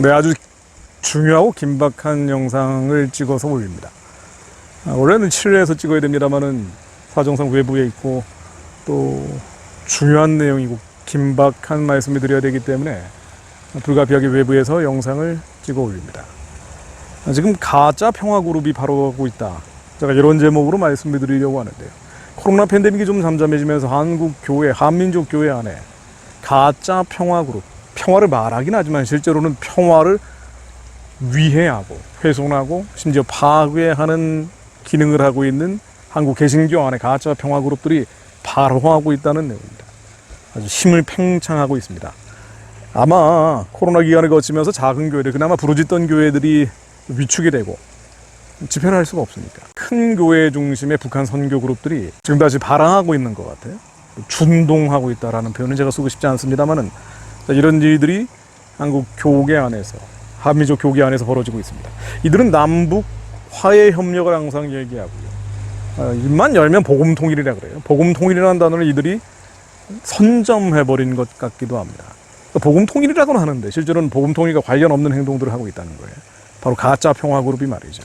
네, 아주 중요하고 긴박한 영상을 찍어서 올립니다. 원래는 실내에서 찍어야 됩니다만은 사정상 외부에 있고 또 중요한 내용이고 긴박한 말씀을 드려야 되기 때문에 불가피하게 외부에서 영상을 찍어 올립니다. 지금 가짜 평화그룹이 바로 하고 있다. 제가 이런 제목으로 말씀을 드리려고 하는데요. 코로나 팬데믹이 좀 잠잠해지면서 한국 교회, 한민족 교회 안에 가짜 평화그룹, 평화를 말하긴 하지만 실제로는 평화를 위해하고 훼손하고 심지어 파괴하는 기능을 하고 있는 한국 개신교 안에 가짜 평화그룹들이 발화하고 있다는 내용입니다. 아주 힘을 팽창하고 있습니다. 아마 코로나 기간을 거치면서 작은 교회들, 그나마 부르짖던 교회들이 위축이 되고 집회를 할 수가 없으니까 큰 교회 중심의 북한 선교 그룹들이 지금 다시 발항하고 있는 것 같아요. 준동하고 있다라는 표현은 제가 쓰고 싶지 않습니다만은 이런 일들이 한국 교계 안에서, 한민족 교계 안에서 벌어지고 있습니다. 이들은 남북 화해 협력을 항상 얘기하고요. 입만 열면 복음 통일이라 그래요. 복음 통일이라는 단어를 이들이 선점해버린 것 같기도 합니다. 복음 통일이라고는 하는데 실제로는 복음 통일과 관련 없는 행동들을 하고 있다는 거예요. 바로 가짜 평화 그룹이 말이죠.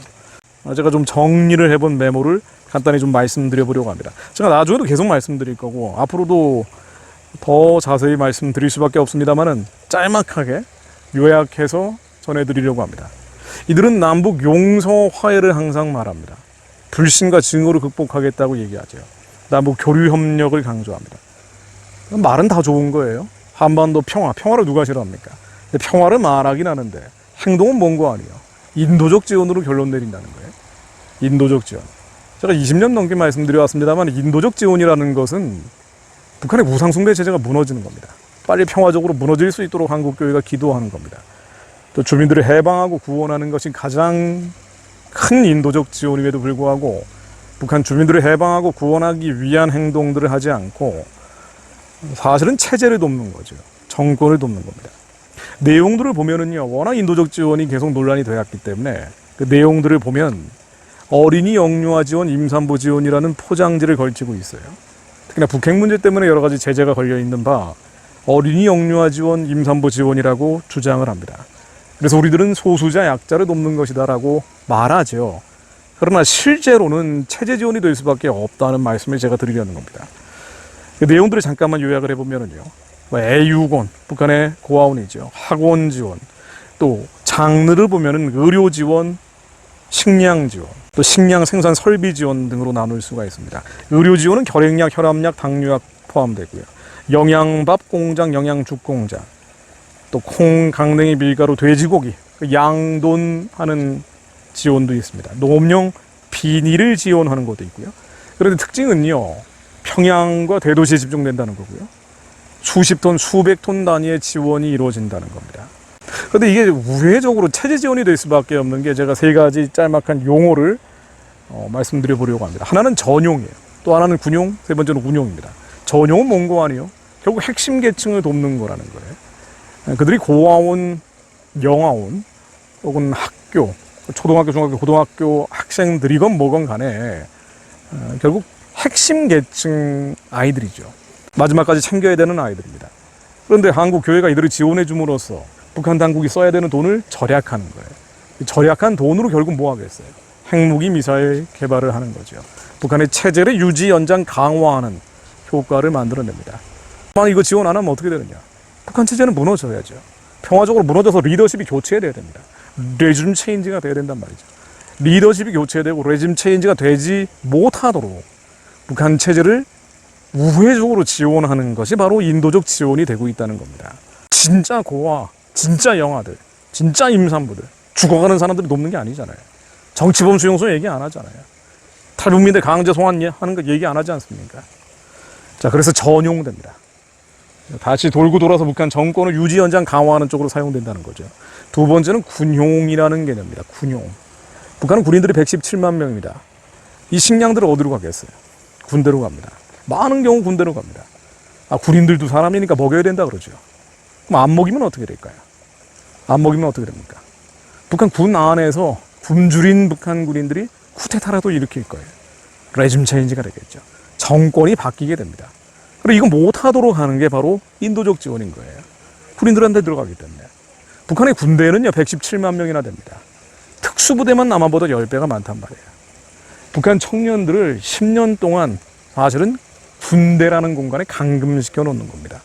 제가 좀 정리를 해본 메모를 간단히 좀 말씀드려보려고 합니다. 제가 나중에도 계속 말씀드릴 거고 앞으로도 더 자세히 말씀드릴 수밖에 없습니다만은 짤막하게 요약해서 전해드리려고 합니다. 이들은 남북 용서 화해를 항상 말합니다. 불신과 증오를 극복하겠다고 얘기하죠. 남북 교류 협력을 강조합니다. 말은 다 좋은 거예요. 한반도 평화를 누가 싫어합니까? 근데 평화를 말하긴 하는데 행동은 뭔 거 아니에요. 인도적 지원으로 결론 내린다는 거예요. 인도적 지원. 제가 20년 넘게 말씀드려왔습니다만 인도적 지원이라는 것은 북한의 우상숭배 체제가 무너지는 겁니다. 빨리 평화적으로 무너질 수 있도록 한국교회가 기도하는 겁니다. 또 주민들을 해방하고 구원하는 것이 가장 큰 인도적 지원임에도 불구하고 북한 주민들을 해방하고 구원하기 위한 행동들을 하지 않고 사실은 체제를 돕는 거죠. 정권을 돕는 겁니다. 내용들을 보면은요, 워낙 인도적 지원이 계속 논란이 되었기 때문에 그 내용들을 보면 어린이 영유아 지원, 임산부 지원이라는 포장지를 걸치고 있어요. 특히나 북핵 문제 때문에 여러 가지 제재가 걸려 있는 바 어린이 영유아 지원, 임산부 지원이라고 주장을 합니다. 그래서 우리들은 소수자 약자를 돕는 것이다라고 말하죠. 그러나 실제로는 체제 지원이 될 수밖에 없다는 말씀을 제가 드리려는 겁니다. 그 내용들을 잠깐만 요약을 해보면은요, 애육원, 북한의 고아원이죠. 학원 지원, 또 장르를 보면은 의료 지원, 식량 지원, 또 식량 생산 설비 지원 등으로 나눌 수가 있습니다. 의료 지원은 결핵약, 혈압약, 당뇨약 포함되고요. 영양밥 공장, 영양죽 공장, 또 콩, 강냉이, 밀가루, 돼지고기, 양돈하는 지원도 있습니다. 농업용 비닐을 지원하는 것도 있고요. 그런데 특징은요, 평양과 대도시에 집중된다는 거고요. 수십 톤, 수백 톤 단위의 지원이 이루어진다는 겁니다. 그런데 이게 우회적으로 체제 지원이 될 수밖에 없는 게 제가 세 가지 짤막한 용어를 말씀드려 보려고 합니다. 하나는 전용이에요. 또 하나는 군용, 세 번째는 운용입니다. 전용은 뭔고 아니요? 결국 핵심 계층을 돕는 거라는 거예요. 그들이 고아원, 영아원, 혹은 학교, 초등학교, 중학교, 고등학교 학생들이건 뭐건 간에 결국 핵심 계층 아이들이죠. 마지막까지 챙겨야 되는 아이들입니다. 그런데 한국 교회가 이들을 지원해 줌으로써 북한 당국이 써야 되는 돈을 절약하는 거예요. 절약한 돈으로 결국 뭐 하겠어요? 핵무기 미사일 개발을 하는 거죠. 북한의 체제를 유지, 연장, 강화하는 효과를 만들어냅니다. 만약 이거 지원 안 하면 어떻게 되느냐? 북한 체제는 무너져야죠. 평화적으로 무너져서 리더십이 교체돼야 됩니다. 레짐 체인지가 돼야 된단 말이죠. 리더십이 교체되고 레짐 체인지가 되지 못하도록 북한 체제를 우회적으로 지원하는 것이 바로 인도적 지원이 되고 있다는 겁니다. 진짜 고아, 진짜 영아들, 진짜 임산부들, 죽어가는 사람들이 돕는 게 아니잖아요. 정치범 수용소 얘기 안 하잖아요. 탈북민들 강제 송환하는 거 얘기 안 하지 않습니까? 자, 그래서 전용됩니다. 다시 돌고 돌아서 북한 정권을 유지, 연장, 강화하는 쪽으로 사용된다는 거죠. 두 번째는 군용이라는 개념입니다. 군용. 북한은 군인들이 117만 명입니다. 이 식량들을 어디로 가겠어요? 군대로 갑니다. 많은 경우 군대로 갑니다. 군인들도 사람이니까 먹여야 된다 그러죠. 그럼 안 먹이면 어떻게 될까요? 안 먹이면 어떻게 됩니까? 북한 군 안에서 굶주린 북한 군인들이 쿠데타라도 일으킬 거예요. 레짐 체인지가 되겠죠. 정권이 바뀌게 됩니다. 그리고 이거 못하도록 하는 게 바로 인도적 지원인 거예요. 군인들한테 들어가기 때문에. 북한의 군대는요 117만 명이나 됩니다. 특수부대만 남한보다 10배가 많단 말이에요. 북한 청년들을 10년 동안 사실은 군대라는 공간에 감금시켜 놓는 겁니다.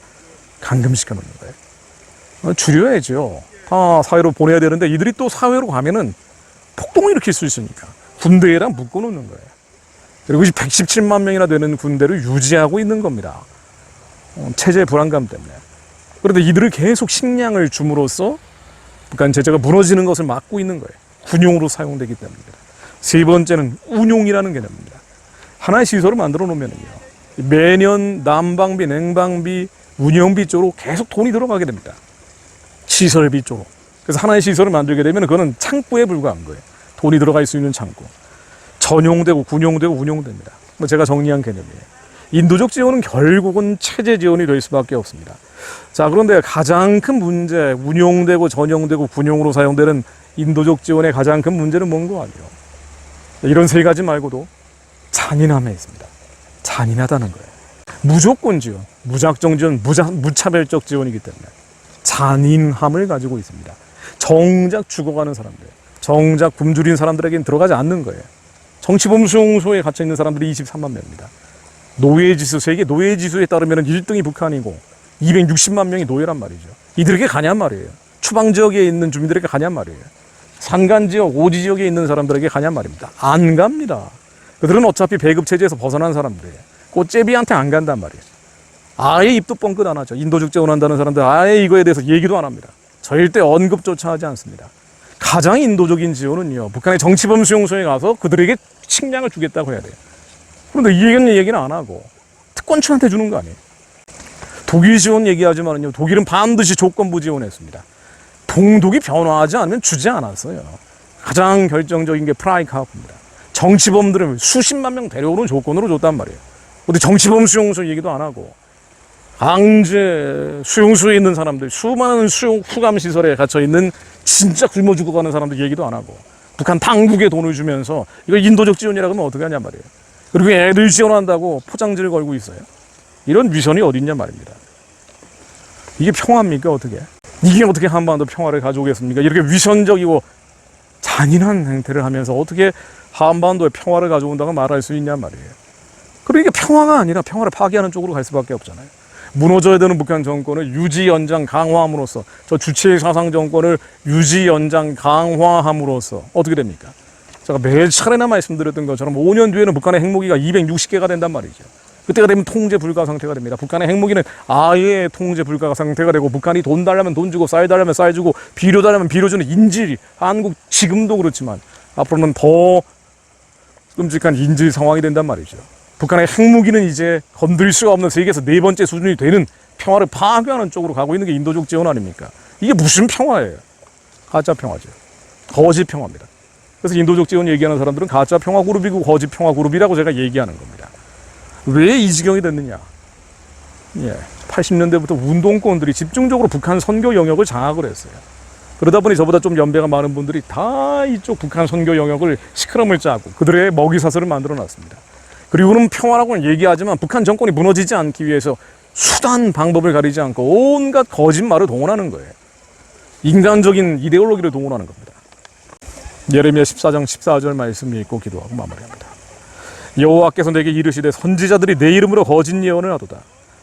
감금시켜 놓는 거예요. 줄여야죠. 다 사회로 보내야 되는데 이들이 또 사회로 가면은 폭동을 일으킬 수 있으니까 군대에다 묶어 놓는 거예요. 그리고 117만 명이나 되는 군대를 유지하고 있는 겁니다. 체제 불안감 때문에. 그런데 이들을 계속 식량을 줌으로써 북한 제재가 무너지는 것을 막고 있는 거예요. 군용으로 사용되기 때문입니다. 세 번째는 운용이라는 개념입니다. 하나의 시설을 만들어 놓으면요 매년 난방비, 냉방비, 운영비 쪽으로 계속 돈이 들어가게 됩니다. 시설비 쪽으로. 그래서 하나의 시설을 만들게 되면 그거는 창구에 불과한 거예요. 돈이 들어갈 수 있는 창구. 전용되고 군용되고 운용됩니다. 뭐 제가 정리한 개념이에요. 인도적 지원은 결국은 체제 지원이 될 수밖에 없습니다. 자, 그런데 가장 큰 문제, 운용되고 전용되고 군용으로 사용되는 인도적 지원의 가장 큰 문제는 뭔가 아니에요. 이런 세 가지 말고도 잔인함에 있습니다. 잔인하다는 거예요. 무조건 지원, 무작정 지원, 무차별적 지원이기 때문에 잔인함을 가지고 있습니다. 정작 죽어가는 사람들, 정작 굶주린 사람들에게는 들어가지 않는 거예요. 정치범 수용소에 갇혀 있는 사람들이 23만 명입니다. 노예지수, 세계 노예지수에 따르면 1등이 북한이고 260만 명이 노예란 말이죠. 이들에게 가냔 말이에요. 추방지역에 있는 주민들에게 가냔 말이에요. 산간지역, 오지지역에 있는 사람들에게 가냔 말입니다. 안 갑니다. 그들은 어차피 배급체제에서 벗어난 사람들이에요. 꽃제비한테 안 간단 말이에요. 아예 입도 뻥끗 안 하죠. 인도적 지원한다는 사람들 아예 이거에 대해서 얘기도 안 합니다. 절대 언급조차 하지 않습니다. 가장 인도적인 지원은요, 북한의 정치범 수용소에 가서 그들에게 식량을 주겠다고 해야 돼요. 그런데 이 얘기는 안 하고 특권층한테 주는 거 아니에요. 독일 지원 얘기하지만요, 독일은 반드시 조건부 지원했습니다. 동독이 변화하지 않으면 주지 않았어요. 가장 결정적인 게 프라이카프입니다. 정치범들을 수십만 명 데려오는 조건으로 줬단 말이에요. 근데 정치범 수용소 얘기도 안 하고 강제 수용소에 있는 사람들, 수많은 수용 후감 시설에 갇혀 있는 진짜 굶어 죽어가는 사람들 얘기도 안 하고 북한 당국에 돈을 주면서 이걸 인도적 지원이라고 하면 어떻게 하냐 말이에요. 그리고 애들 지원한다고 포장지를 걸고 있어요. 이런 위선이 어딨냐 말입니다. 이게 평화입니까 어떻게? 이게 어떻게 한반도 평화를 가져오겠습니까? 이렇게 위선적이고 잔인한 행태를 하면서 어떻게 한반도에 평화를 가져온다고 말할 수 있냐 말이에요. 그러니까 평화가 아니라 평화를 파괴하는 쪽으로 갈 수밖에 없잖아요. 무너져야 되는 북한 정권을 유지 연장 강화함으로써, 저 주체 사상 정권을 유지 연장 강화함으로써 어떻게 됩니까? 제가 매 차례나 말씀드렸던 것처럼 5년 뒤에는 북한의 핵무기가 260개가 된단 말이죠. 그때가 되면 통제 불가 상태가 됩니다. 북한의 핵무기는 아예 통제 불가 상태가 되고 북한이 돈 달라면 돈 주고 쌀 달라면 쌀 주고 비료 달라면 비료 주는 인질, 한국 지금도 그렇지만 앞으로는 더 끔찍한 인질 상황이 된단 말이죠. 북한의 핵무기는 이제 건드릴 수가 없는 세계에서 네 번째 수준이 되는 평화를 파괴하는 쪽으로 가고 있는 게 인도적 지원 아닙니까? 이게 무슨 평화예요? 가짜 평화죠. 거짓 평화입니다. 그래서 인도적 지원 얘기하는 사람들은 가짜 평화 그룹이고 거짓 평화 그룹이라고 제가 얘기하는 겁니다. 왜 이 지경이 됐느냐? 80년대부터 운동권들이 집중적으로 북한 선교 영역을 장악을 했어요. 그러다 보니 저보다 좀 연배가 많은 분들이 다 이쪽 북한 선교 영역을 시크럼을 짜고 그들의 먹이사슬을 만들어 놨습니다. 그리고는 평화라고는 얘기하지만 북한 정권이 무너지지 않기 위해서 수단 방법을 가리지 않고 온갖 거짓말을 동원하는 거예요. 인간적인 이데올로기를 동원하는 겁니다. 예레미야 14장 14절 말씀 읽고 기도하고 마무리합니다. 여호와께서 내게 이르시되 선지자들이 내 이름으로 거짓 예언을 하도다.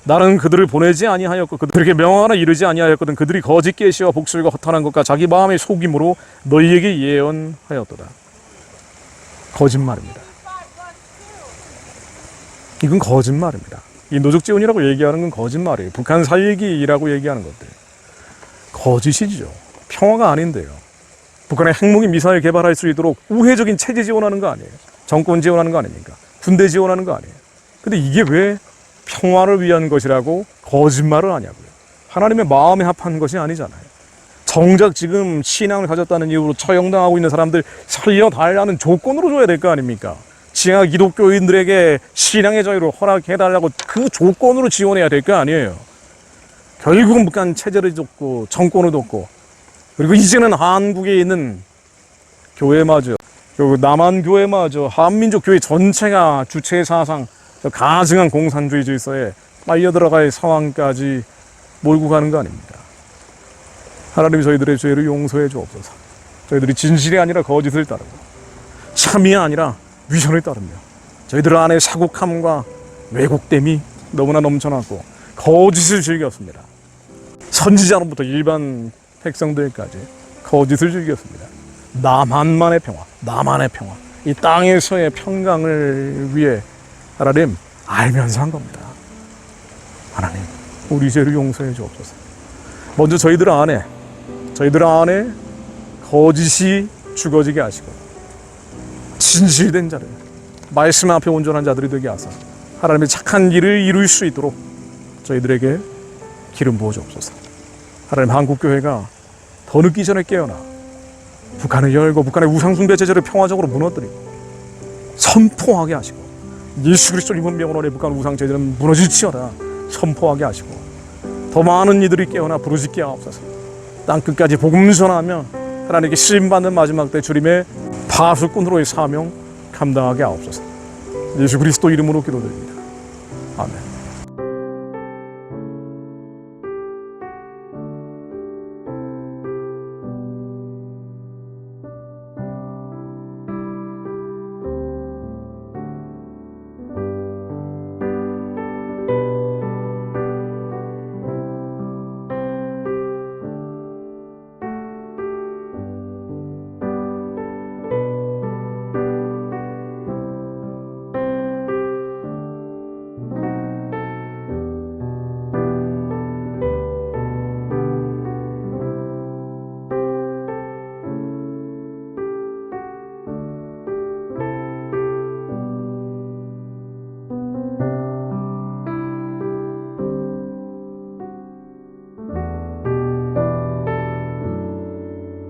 나는 그들을 보내지 아니하였고 그들에게 명하나 이르지 아니하였거든. 그들이 거짓 계시와 복술과 허탄한 것과 자기 마음의 속임으로 너희에게 예언하였도다. 거짓말입니다. 이건 거짓말입니다. 인도적 지원이라고 얘기하는 건 거짓말이에요. 북한 살기라고 얘기하는 것들 거짓이죠. 평화가 아닌데요. 북한의 핵무기 미사일 개발할 수 있도록 우회적인 체제 지원하는 거 아니에요. 정권 지원하는 거 아닙니까? 군대 지원하는 거 아니에요. 근데 이게 왜 평화를 위한 것이라고 거짓말을 하냐고요. 하나님의 마음에 합한 것이 아니잖아요. 정작 지금 신앙을 가졌다는 이유로 처형당하고 있는 사람들 살려달라는 조건으로 줘야 될 거 아닙니까? 지하 기독교인들에게 신앙의 자유를 허락해달라고 그 조건으로 지원해야 될 거 아니에요. 결국은 북한 체제를 줬고 정권을 뒀고 그리고 이제는 한국에 있는 교회마저 남한 교회마저 한민족 교회 전체가 주체 사상 가증한 공산주의 질서에 빨려 들어갈 상황까지 몰고 가는 거 아닙니까? 하나님이 저희들의 죄를 용서해 주옵소서. 저희들이 진실이 아니라 거짓을 따르고 참이 아니라 위선을 따르며 저희들 안에 사국함과 왜곡됨이 너무나 넘쳐났고 거짓을 즐겼습니다. 선지자로부터 일반 백성들까지 거짓을 즐겼습니다. 나만만의 평화, 나만의 평화. 이 땅에서의 평강을 위해 하나님 알면서 한 겁니다. 하나님, 우리 죄를 용서해 주옵소서. 먼저 저희들 안에 거짓이 죽어지게 하시고 진실된 자를 말씀 앞에 온전한 자들이 되게 하소서. 하나님의 착한 길을 이룰 수 있도록 저희들에게 기름 부어 주옵소서. 하나님, 한국교회가 더 늦기 전에 깨어나 북한을 열고 북한의 우상숭배 제재를 평화적으로 무너뜨리고 선포하게 하시고 예수 그리스도 이름 명으로 북한 우상 제재는 무너질지어다 선포하게 하시고 더 많은 이들이 깨어나 부르짖게 하옵소서. 땅끝까지 복음 전하며 하나님께 쓰임받는 마지막 때 주님의 파수꾼으로의 사명 감당하게 하옵소서. 예수 그리스도 이름으로 기도드립니다. 아멘.